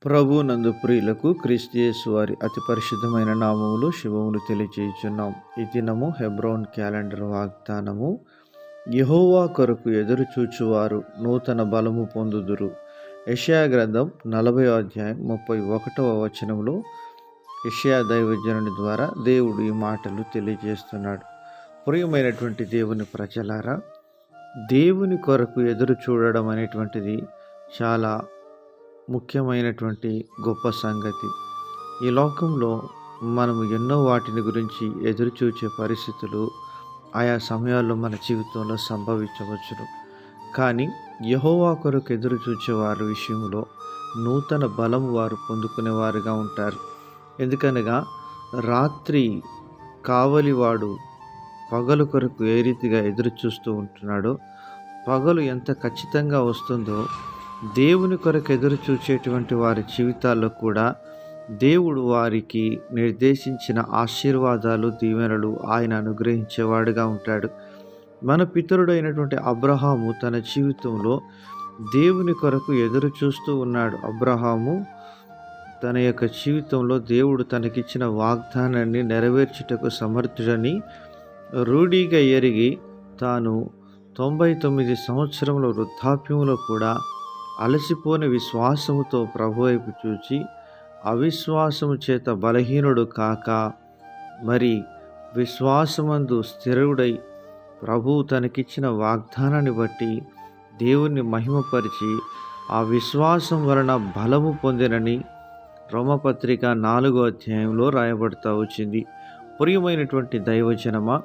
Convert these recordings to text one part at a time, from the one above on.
ప్రభువునందు ప్రియులకు క్రీస్తు యేసు వారి అతి పరిశుద్ధమైన నామములు శుభములు తెలియజేయుచున్నాం. ఈ దినము హెబ్రోన్ క్యాలెండర్ వాగ్దానము. యెహోవా కొరకు ఎదురు చూచువారు నూతన బలము పొందుదురు. యెషయా గ్రంథం 40వ అధ్యాయం 31వ వచనంలో యెషయా దైవజనుని ద్వారా దేవుడు ఈ మాటలు తెలియజేస్తున్నాడు. ప్రియమైనటువంటి దేవుని ప్రజలారా, దేవుని కొరకు ఎదురు చూడడం అనేటువంటిది చాలా ముఖ్యమైనటువంటి గొప్ప సంగతి. ఈ లోకంలో మనము ఎన్నో వాటిని గురించి ఎదురు చూచే పరిస్థితులు ఆయా సమయాల్లో మన జీవితంలో సంభవించవచ్చును. కానీ యెహోవా కొరకు ఎదురు చూచే వారి విషయంలో నూతన బలము వారు పొందుకునేవారుగా ఉంటారు. ఎందుకనగా రాత్రి కావలివాడు పగలు కొరకు ఏ రీతిగా ఎదురు చూస్తూ ఉంటున్నాడో, పగలు ఎంత ఖచ్చితంగా వస్తుందో దేవుని కొరకు ఎదురు చూచేటువంటి వారి జీవితాల్లో కూడా దేవుడు వారికి నిర్దేశించిన ఆశీర్వాదాలు, దీవెనలు ఆయన అనుగ్రహించేవాడుగా ఉంటాడు. మన పితరుడైనటువంటి అబ్రహాము తన జీవితంలో దేవుని కొరకు ఎదురు చూస్తూ ఉన్నాడు. అబ్రహాము తన యొక్క జీవితంలో దేవుడు తనకిచ్చిన వాగ్దానాన్ని నెరవేర్చుటకు సమర్థుడని రూఢిగా ఎరిగి తాను 99 సంవత్సరముల వృద్ధాప్యంలో కూడా అలసిపోని విశ్వాసముతో ప్రభు వైపు చూచి, అవిశ్వాసము చేత బలహీనుడు కాక మరి విశ్వాసమందు స్థిరుడై ప్రభువు తనకిచ్చిన వాగ్దానాన్ని బట్టి దేవుణ్ణి మహిమపరిచి ఆ విశ్వాసం వలన బలము పొందినని రోమపత్రిక 4వ అధ్యాయంలో రాయబడతా వచ్చింది. ప్రియమైనటువంటి దైవజనమా,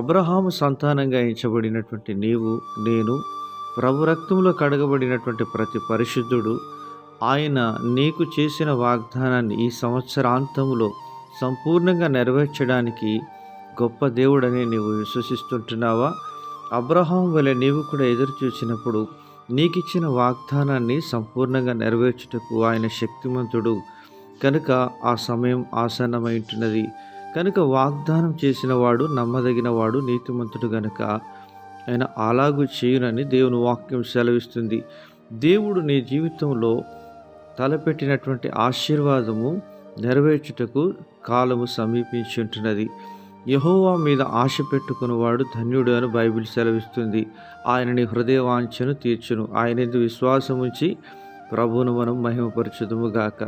అబ్రహాము సంతానంగా ఎంచబడినటువంటి నీవు, నేను, ప్రభు రక్తంలో కడగబడినటువంటి ప్రతి పరిశుద్ధుడు ఆయన నీకు చేసిన వాగ్దానాన్ని ఈ సంవత్సరాంతంలో సంపూర్ణంగా నెరవేర్చడానికి గొప్ప దేవుడని నీవు విశ్వసిస్తుంటున్నావా? అబ్రహాం వలె నీవు కూడా ఎదురు చూసినప్పుడు నీకిచ్చిన వాగ్దానాన్ని సంపూర్ణంగా నెరవేర్చుటకు ఆయన శక్తిమంతుడు కనుక ఆ సమయం ఆసన్నమై ఉంటున్నది. కనుక వాగ్దానం చేసిన వాడు నమ్మదగిన వాడు, నీతిమంతుడు గనుక ఆయన అలాగూ చేయునని దేవుని వాక్యం సెలవిస్తుంది. దేవుడు నీ జీవితంలో తలపెట్టినటువంటి ఆశీర్వాదము నెరవేర్చుటకు కాలము సమీపించి ఉంటున్నది. యెహోవా మీద ఆశ పెట్టుకున్నవాడు ధన్యుడు అని బైబిల్ సెలవిస్తుంది. ఆయన నీ హృదయ వాంఛను తీర్చును. ఆయన యందు విశ్వాసముంచి ప్రభువును మనం మహిమపరచుదుము గాక.